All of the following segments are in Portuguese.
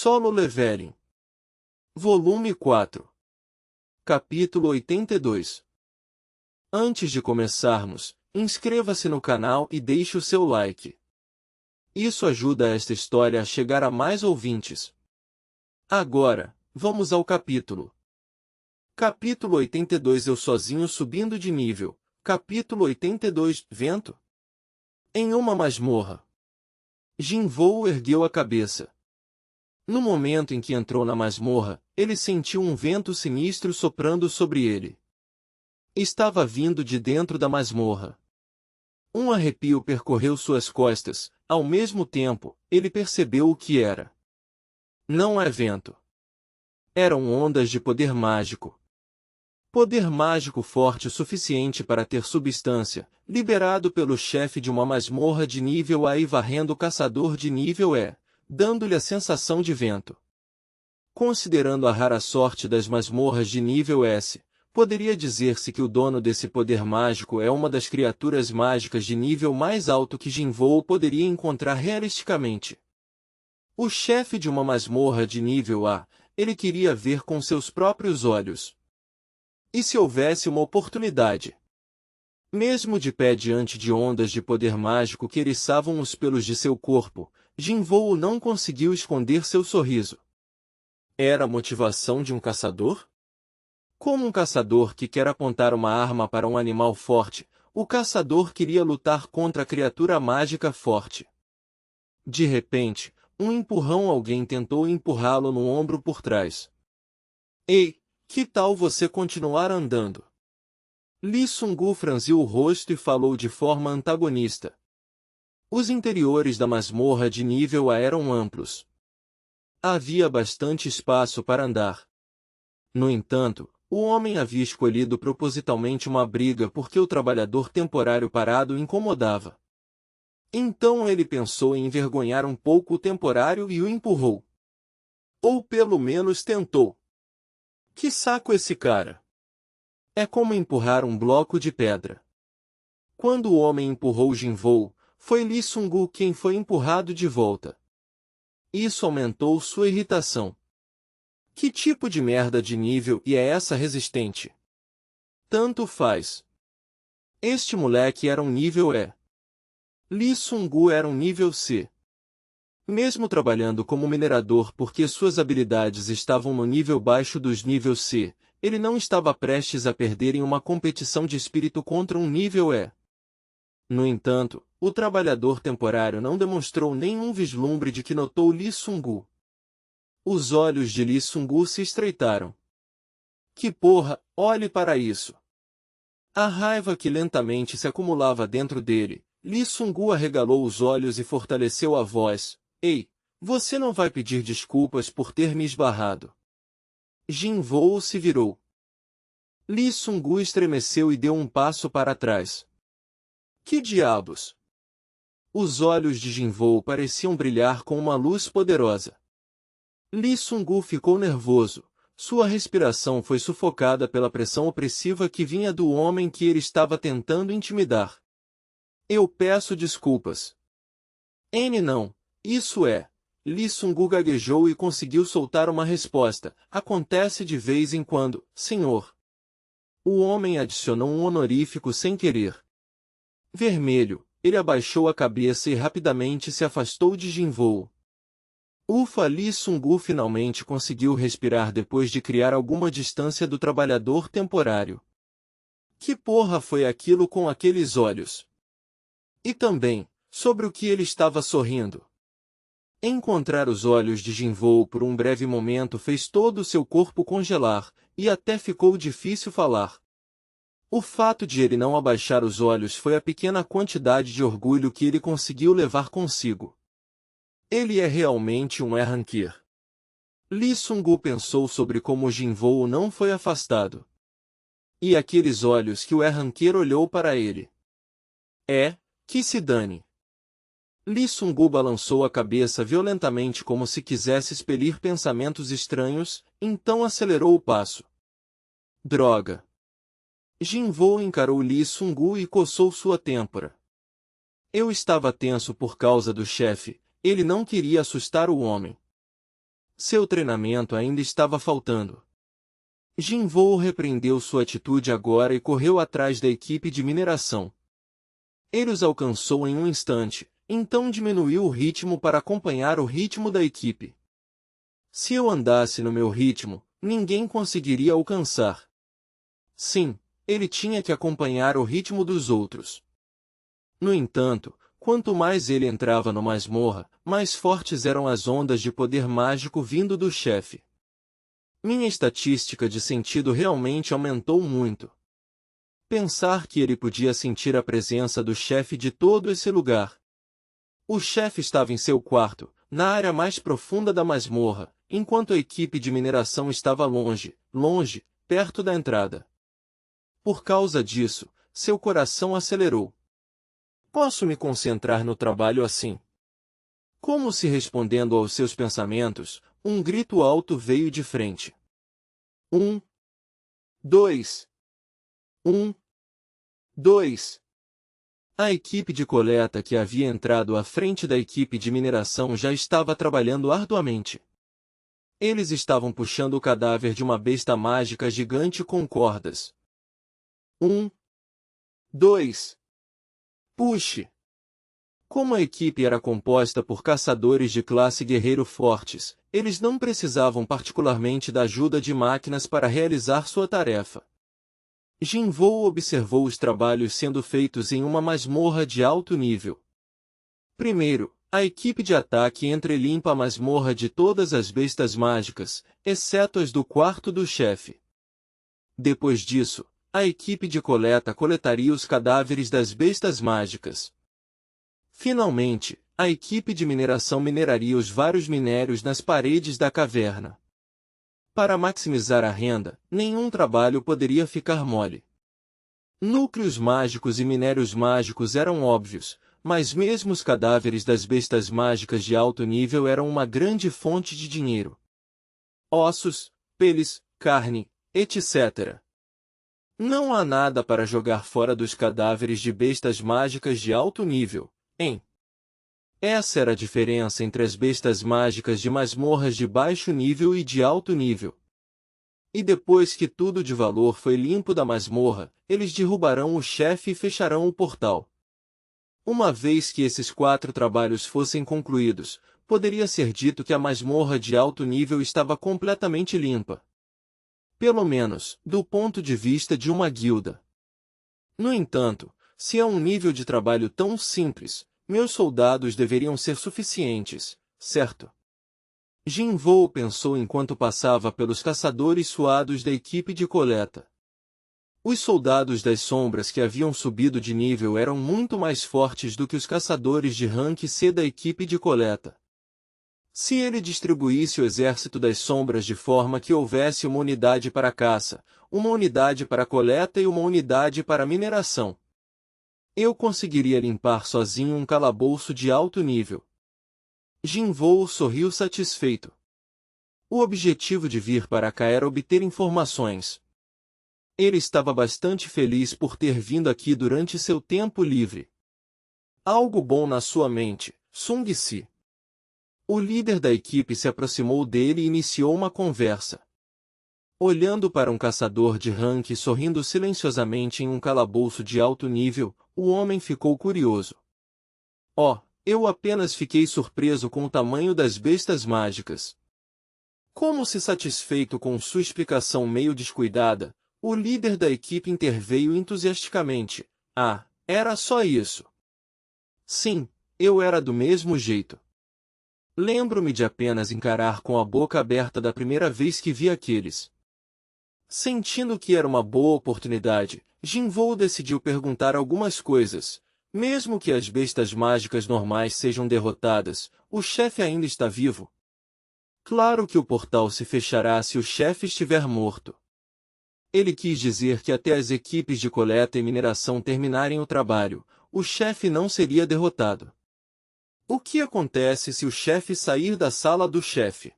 Solo Leveling. Volume 4. Capítulo 82. Antes de começarmos, inscreva-se no canal e deixe o seu like. Isso ajuda esta história a chegar a mais ouvintes. Agora, vamos ao capítulo. Capítulo 82. Eu sozinho subindo de nível. Capítulo 82. Vento. Em uma masmorra. Jinvou ergueu a cabeça. No momento em que entrou na masmorra, ele sentiu um vento sinistro soprando sobre ele. Estava vindo de dentro da masmorra. Um arrepio percorreu suas costas, ao mesmo tempo, ele percebeu o que era. Não é vento. Eram ondas de poder mágico. Poder mágico forte o suficiente para ter substância, liberado pelo chefe de uma masmorra de nível A e varrendo o caçador de nível E, dando-lhe a sensação de vento. Considerando a rara sorte das masmorras de nível S, poderia dizer-se que o dono desse poder mágico é uma das criaturas mágicas de nível mais alto que Jinvou poderia encontrar realisticamente. O chefe de uma masmorra de nível A, ele queria ver com seus próprios olhos. E se houvesse uma oportunidade? Mesmo de pé diante de ondas de poder mágico que eriçavam os pelos de seu corpo, Jinvou não conseguiu esconder seu sorriso. Era a motivação de um caçador? Como um caçador que quer apontar uma arma para um animal forte, o caçador queria lutar contra a criatura mágica forte. De repente, um empurrão alguém tentou empurrá-lo no ombro por trás. Ei, que tal você continuar andando? Lee Sung-gu franziu o rosto e falou de forma antagonista. Os interiores da masmorra de nível A eram amplos. Havia bastante espaço para andar. No entanto, o homem havia escolhido propositalmente uma briga porque o trabalhador temporário parado o incomodava. Então ele pensou em envergonhar um pouco o temporário e o empurrou. Ou pelo menos tentou. Que saco esse cara! É como empurrar um bloco de pedra. Quando o homem empurrou Jinvou, foi Lee Sung-gu quem foi empurrado de volta. Isso aumentou sua irritação. Que tipo de merda de nível e é essa resistente? Tanto faz. Este moleque era um nível E. Lee Sung-gu era um nível C. Mesmo trabalhando como minerador porque suas habilidades estavam no nível baixo dos níveis C, ele não estava prestes a perder em uma competição de espírito contra um nível E. No entanto, o trabalhador temporário não demonstrou nenhum vislumbre de que notou Lee Sung-gu. Os olhos de Lee Sung-gu se estreitaram. Que porra, olhe para isso! A raiva que lentamente se acumulava dentro dele, Lee Sung-gu arregalou os olhos e fortaleceu a voz. Ei, você não vai pedir desculpas por ter me esbarrado. Jinvou se virou. Lee Sung-gu estremeceu e deu um passo para trás. Que diabos! Os olhos de Jinvou pareciam brilhar com uma luz poderosa. Lee Sung-gu ficou nervoso, sua respiração foi sufocada pela pressão opressiva que vinha do homem que ele estava tentando intimidar. Eu peço desculpas. Não, isso é. Lee Sung-gu gaguejou e conseguiu soltar uma resposta. Acontece de vez em quando, senhor. O homem adicionou um honorífico sem querer. Vermelho, ele abaixou a cabeça e rapidamente se afastou de Jinvou. Ufa, Lee Sung-gu finalmente conseguiu respirar depois de criar alguma distância do trabalhador temporário. Que porra foi aquilo com aqueles olhos? E também, sobre o que ele estava sorrindo. Encontrar os olhos de Jinvou por um breve momento fez todo o seu corpo congelar, e até ficou difícil falar. O fato de ele não abaixar os olhos foi a pequena quantidade de orgulho que ele conseguiu levar consigo. Ele é realmente um Erranqueir. Lee Sung-gu pensou sobre como Jinvou não foi afastado. E aqueles olhos que o Erranqueir olhou para ele. Que se dane. Lee Sung-gu balançou a cabeça violentamente como se quisesse expelir pensamentos estranhos, então acelerou o passo. Droga. Jinvou encarou Lee Sung-gu e coçou sua têmpora. Eu estava tenso por causa do chefe, ele não queria assustar o homem. seu treinamento ainda estava faltando. Jinvoo repreendeu sua atitude agora e correu atrás da equipe de mineração. Ele os alcançou em um instante, então diminuiu o ritmo para acompanhar o ritmo da equipe. Se eu andasse no meu ritmo, ninguém conseguiria alcançar. Sim, ele tinha que acompanhar o ritmo dos outros. No entanto, quanto mais ele entrava no masmorra, mais fortes eram as ondas de poder mágico vindo do chefe. Minha estatística de sentido realmente aumentou muito. Pensar que ele podia sentir a presença do chefe de todo esse lugar. O chefe estava em seu quarto, na área mais profunda da masmorra, enquanto a equipe de mineração estava longe, perto da entrada. Por causa disso, seu coração acelerou. Posso me concentrar no trabalho assim? Como se respondendo aos seus pensamentos, um grito alto veio de frente. 1, 2, 1, 2. A equipe de coleta que havia entrado à frente da equipe de mineração já estava trabalhando arduamente. Eles estavam puxando o cadáver de uma besta mágica gigante com cordas. 1, 2. Puxe! Como a equipe era composta por caçadores de classe guerreiro fortes, eles não precisavam particularmente da ajuda de máquinas para realizar sua tarefa. Jinvoo observou os trabalhos sendo feitos em uma masmorra de alto nível. Primeiro, a equipe de ataque entrelimpa a masmorra de todas as bestas mágicas, exceto as do quarto do chefe. Depois disso, a equipe de coleta coletaria os cadáveres das bestas mágicas. Finalmente, a equipe de mineração mineraria os vários minérios nas paredes da caverna. Para maximizar a renda, nenhum trabalho poderia ficar mole. Núcleos mágicos e minérios mágicos eram óbvios, mas mesmo os cadáveres das bestas mágicas de alto nível eram uma grande fonte de dinheiro. Ossos, peles, carne, etc. Não há nada para jogar fora dos cadáveres de bestas mágicas de alto nível, hein? Essa era a diferença entre as bestas mágicas de masmorras de baixo nível e de alto nível. E depois que tudo de valor foi limpo da masmorra, eles derrubarão o chefe e fecharão o portal. Uma vez que esses 4 trabalhos fossem concluídos, poderia ser dito que a masmorra de alto nível estava completamente limpa. Pelo menos, do ponto de vista de uma guilda. No entanto, se é um nível de trabalho tão simples, meus soldados deveriam ser suficientes, certo? Jinvoo pensou enquanto passava pelos caçadores suados da equipe de coleta. Os soldados das sombras que haviam subido de nível eram muito mais fortes do que os caçadores de rank C da equipe de coleta. Se ele distribuísse o exército das sombras de forma que houvesse uma unidade para caça, uma unidade para coleta e uma unidade para mineração, eu conseguiria limpar sozinho um calabouço de alto nível. Jinvoo sorriu satisfeito. O objetivo de vir para cá era obter informações. Ele estava bastante feliz por ter vindo aqui durante seu tempo livre. Algo bom na sua mente, Sung-si. O líder da equipe se aproximou dele e iniciou uma conversa. Olhando para um caçador de rank sorrindo silenciosamente em um calabouço de alto nível, o homem ficou curioso. Oh, eu apenas fiquei surpreso com o tamanho das bestas mágicas. Como se satisfeito com sua explicação meio descuidada, o líder da equipe interveio entusiasticamente. Ah, era só isso. Sim, eu era do mesmo jeito. Lembro-me de apenas encarar com a boca aberta da primeira vez que vi aqueles. Sentindo que era uma boa oportunidade, Jinvoo decidiu perguntar algumas coisas. Mesmo que as bestas mágicas normais sejam derrotadas, o chefe ainda está vivo? Claro que o portal se fechará se o chefe estiver morto. Ele quis dizer que até as equipes de coleta e mineração terminarem o trabalho, o chefe não seria derrotado. O que acontece se o chefe sair da sala do chefe?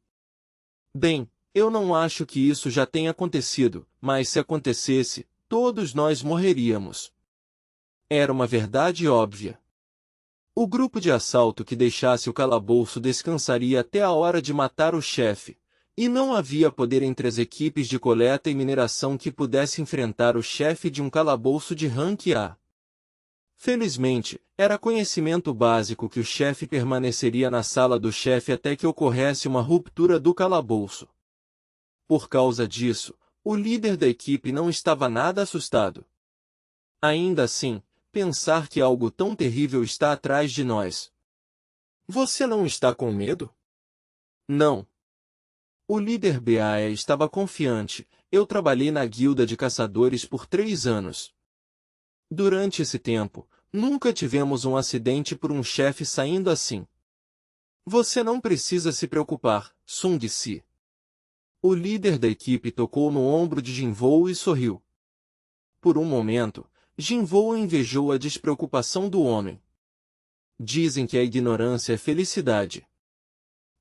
Bem, eu não acho que isso já tenha acontecido, mas se acontecesse, todos nós morreríamos. Era uma verdade óbvia. O grupo de assalto que deixasse o calabouço descansaria até a hora de matar o chefe. e não havia poder entre as equipes de coleta e mineração que pudesse enfrentar o chefe de um calabouço de rank A. Felizmente, era conhecimento básico que o chefe permaneceria na sala do chefe até que ocorresse uma ruptura do calabouço. Por causa disso, o líder da equipe não estava nada assustado. Ainda assim, pensar que algo tão terrível está atrás de nós. Você não está com medo? Não. O líder BAE estava confiante. Eu trabalhei na guilda de caçadores por 3 anos. Durante esse tempo, nunca tivemos um acidente por um chefe saindo assim. Você não precisa se preocupar, Sung-si. O líder da equipe tocou no ombro de Jinvoo e sorriu. Por um momento, Jinvoo invejou a despreocupação do homem. Dizem que a ignorância é felicidade.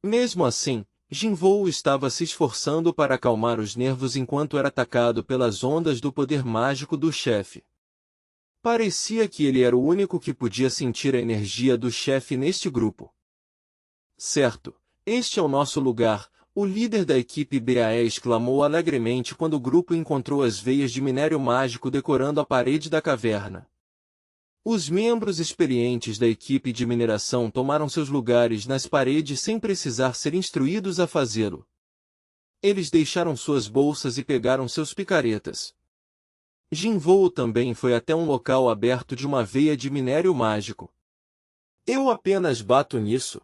Mesmo assim, Jinvoo estava se esforçando para acalmar os nervos enquanto era atacado pelas ondas do poder mágico do chefe. Parecia que ele era o único que podia sentir a energia do chefe neste grupo. Certo, este é o nosso lugar, o líder da equipe BAE exclamou alegremente quando o grupo encontrou as veias de minério mágico decorando a parede da caverna. Os membros experientes da equipe de mineração tomaram seus lugares nas paredes sem precisar ser instruídos a fazê-lo. Eles deixaram suas bolsas e pegaram seus picaretas. Jinvoo também foi até um local aberto de uma veia de minério mágico. Eu apenas bato nisso.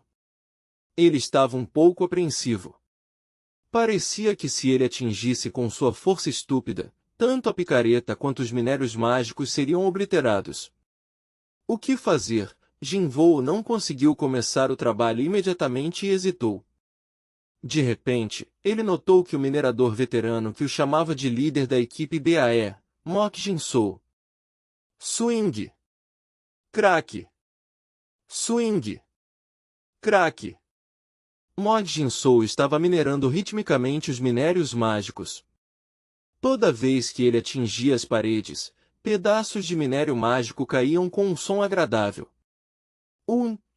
Ele estava um pouco apreensivo. Parecia que se ele atingisse com sua força estúpida, tanto a picareta quanto os minérios mágicos seriam obliterados. O que fazer? Jinvoo não conseguiu começar o trabalho imediatamente e hesitou. De repente, ele notou que o minerador veterano que o chamava de líder da equipe BAE, Mok Jinsoo. Swing! Crack! Swing! Crack! Mok Jinsoo estava minerando ritmicamente os minérios mágicos. Toda vez que ele atingia as paredes, pedaços de minério mágico caíam com um som agradável.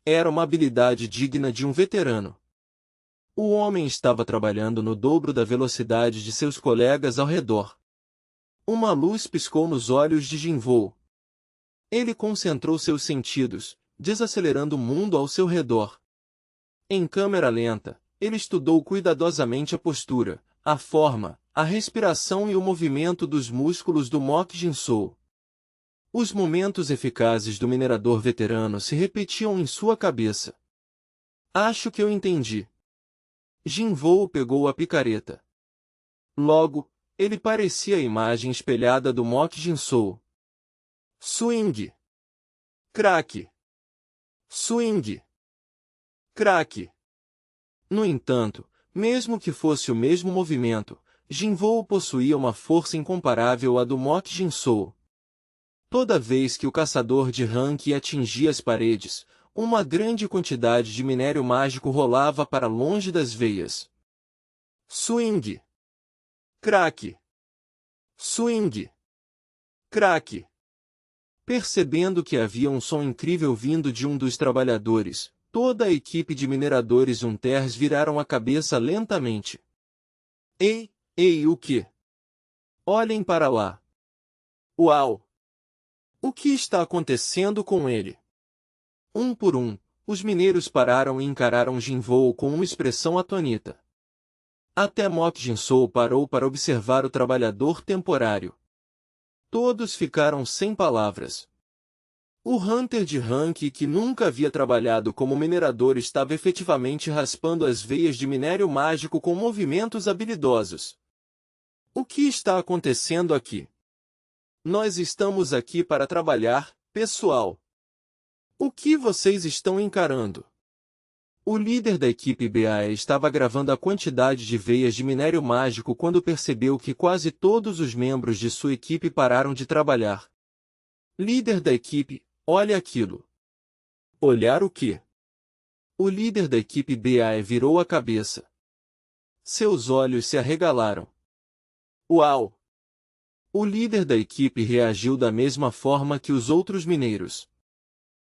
Era uma habilidade digna de um veterano. O homem estava trabalhando no dobro da velocidade de seus colegas ao redor. Uma luz piscou nos olhos de Jinvoo. Ele concentrou seus sentidos, desacelerando o mundo ao seu redor. Em câmera lenta, ele estudou cuidadosamente a postura, a forma, a respiração e o movimento dos músculos do Mok Jinsoo. Os momentos eficazes do minerador veterano se repetiam em sua cabeça. Acho que eu entendi. Jinvoo pegou a picareta. Logo, ele parecia a imagem espelhada do Mok Jinsoo. Swing! Crack! Swing! Crack! No entanto, mesmo que fosse o mesmo movimento, Jinvoo possuía uma força incomparável à do Mok Jinsoo. Toda vez que o caçador de rank atingia as paredes, uma grande quantidade de minério mágico rolava para longe das veias. Swing! Crack! Swing! Crack! Percebendo que havia um som incrível vindo de um dos trabalhadores, toda a equipe de mineradores Unters viraram a cabeça lentamente. Ei, o que? Olhem para lá. Uau! O que está acontecendo com ele? Um por um, os mineiros pararam e encararam Jinvoo com uma expressão atônita. Até Mok Jinsoo parou para observar o trabalhador temporário. Todos ficaram sem palavras. O Hunter de rank que nunca havia trabalhado como minerador estava efetivamente raspando as veias de minério mágico com movimentos habilidosos. O que está acontecendo aqui? Nós estamos aqui para trabalhar, pessoal. O que vocês estão encarando? O líder da equipe BAE estava gravando a quantidade de veias de minério mágico quando percebeu que quase todos os membros de sua equipe pararam de trabalhar. Líder da equipe, olha aquilo. Olhar o quê? O líder da equipe BAE virou a cabeça. Seus olhos se arregalaram. Uau! O líder da equipe reagiu da mesma forma que os outros mineiros.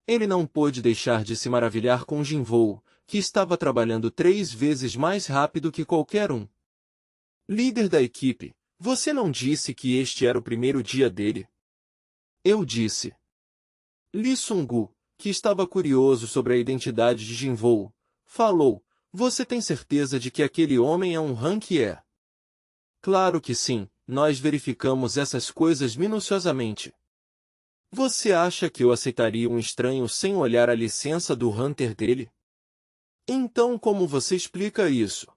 Ele não pôde deixar de se maravilhar com Jinvoo, que estava trabalhando 3 vezes mais rápido que qualquer um. Líder da equipe, você não disse que este era o primeiro dia dele? Eu disse. Lee Sung-gu, que estava curioso sobre a identidade de Jin-woo, falou, você tem certeza de que aquele homem é um Han que? Claro que sim, nós verificamos essas coisas minuciosamente. Você acha que eu aceitaria um estranho sem olhar a licença do Hunter dele? Então como você explica isso?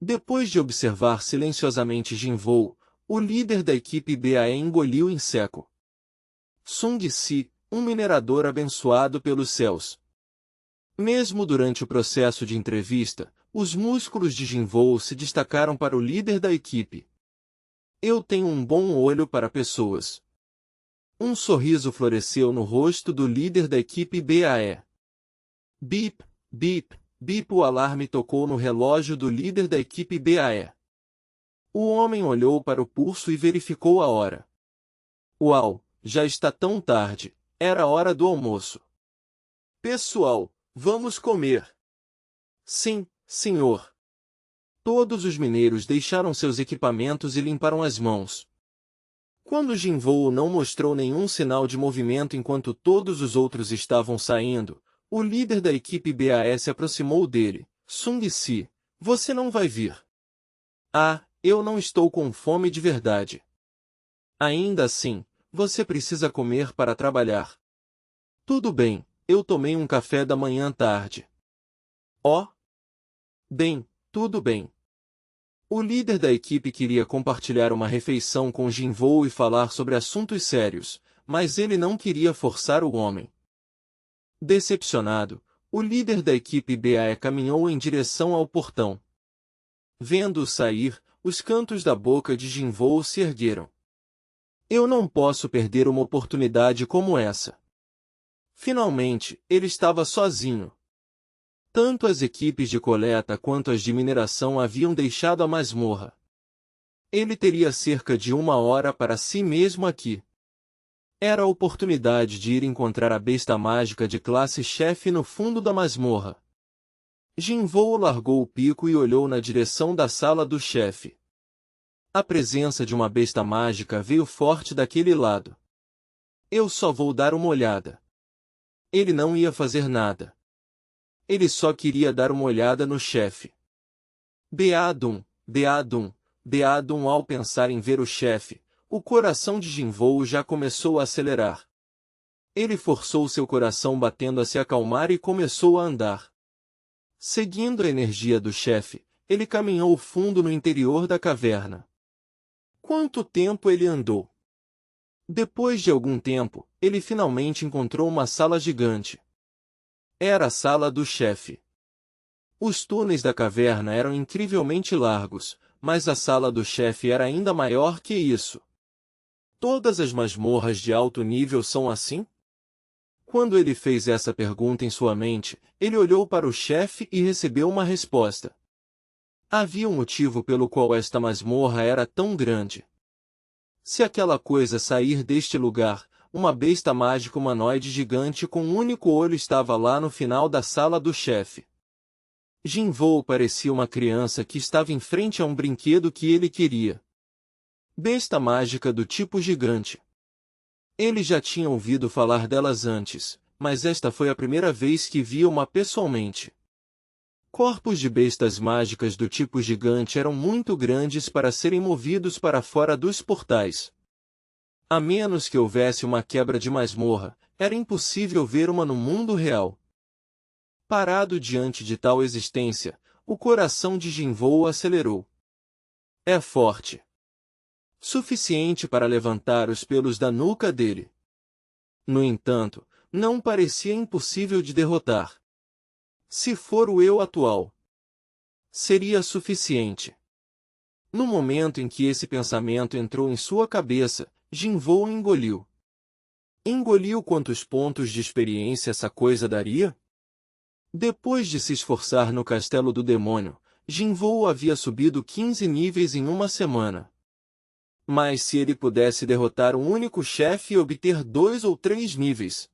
Depois de observar silenciosamente Jin-woo, o líder da equipe BAE engoliu em seco. Sung-si, um minerador abençoado pelos céus. Mesmo durante o processo de entrevista, os músculos de Jin-woo se destacaram para o líder da equipe. Eu tenho um bom olho para pessoas. Um sorriso floresceu no rosto do líder da equipe BAE. Bip, bip, bip, o alarme tocou no relógio do líder da equipe BAE. O homem olhou para o pulso e verificou a hora. Uau, já está tão tarde, era hora do almoço. Pessoal, vamos comer. Sim, senhor. Todos os mineiros deixaram seus equipamentos e limparam as mãos. Quando Jin-woo não mostrou nenhum sinal de movimento enquanto todos os outros estavam saindo, o líder da equipe BAE se aproximou dele. Sung-si, você não vai vir. Ah, eu não estou com fome de verdade. Ainda assim, você precisa comer para trabalhar. Tudo bem, eu tomei um café da manhã tarde. Oh? Bem, tudo bem. O líder da equipe queria compartilhar uma refeição com Jin-woo e falar sobre assuntos sérios, mas ele não queria forçar o homem. Decepcionado, o líder da equipe BAE caminhou em direção ao portão. Vendo-o sair, os cantos da boca de Jin-woo se ergueram. Eu não posso perder uma oportunidade como essa. Finalmente, ele estava sozinho. Tanto as equipes de coleta quanto as de mineração haviam deixado a masmorra. Ele teria cerca de 1 hora para si mesmo aqui. Era a oportunidade de ir encontrar a besta mágica de classe chefe no fundo da masmorra. Jin-woo largou o pico e olhou na direção da sala do chefe. A presença de uma besta mágica veio forte daquele lado. Eu só vou dar uma olhada. Ele não ia fazer nada. Ele só queria dar uma olhada no chefe. Beadum, Beadum, Beadum. Ao pensar em ver o chefe, o coração de Jin-woo já começou a acelerar. Ele forçou seu coração batendo a se acalmar e começou a andar. Seguindo a energia do chefe, ele caminhou fundo no interior da caverna. Quanto tempo ele andou? Depois de algum tempo, ele finalmente encontrou uma sala gigante. Era a sala do chefe. Os túneis da caverna eram incrivelmente largos, mas a sala do chefe era ainda maior que isso. Todas as masmorras de alto nível são assim? Quando ele fez essa pergunta em sua mente, ele olhou para o chefe e recebeu uma resposta. Havia um motivo pelo qual esta masmorra era tão grande. Se aquela coisa sair deste lugar, uma besta mágica humanoide gigante com um único olho estava lá no final da sala do chefe. Jin-woo parecia uma criança que estava em frente a um brinquedo que ele queria. Besta mágica do tipo gigante. Ele já tinha ouvido falar delas antes, mas esta foi a primeira vez que via uma pessoalmente. Corpos de bestas mágicas do tipo gigante eram muito grandes para serem movidos para fora dos portais. A menos que houvesse uma quebra de masmorra, era impossível ver uma no mundo real. Parado diante de tal existência, o coração de Jin-woo acelerou. É forte. Suficiente para levantar os pelos da nuca dele. No entanto, não parecia impossível de derrotar. Se for o eu atual, seria suficiente. No momento em que esse pensamento entrou em sua cabeça, Jin-woo engoliu. Engoliu quantos pontos de experiência essa coisa daria? Depois de se esforçar no castelo do demônio, Jin-woo havia subido 15 níveis em uma semana. Mas se ele pudesse derrotar um único chefe e obter 2 ou 3 níveis.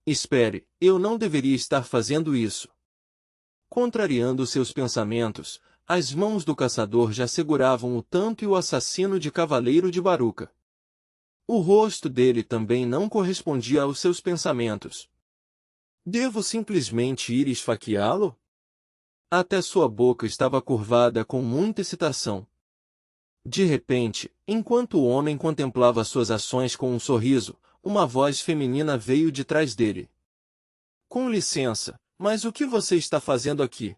Espere, eu não deveria estar fazendo isso. Contrariando seus pensamentos, as mãos do caçador já seguravam o tanto e o assassino de cavaleiro de Baruca. O rosto dele também não correspondia aos seus pensamentos. Devo simplesmente ir esfaqueá-lo? Até sua boca estava curvada com muita excitação. De repente, enquanto o homem contemplava suas ações com um sorriso, uma voz feminina veio de trás dele. Com licença, mas o que você está fazendo aqui?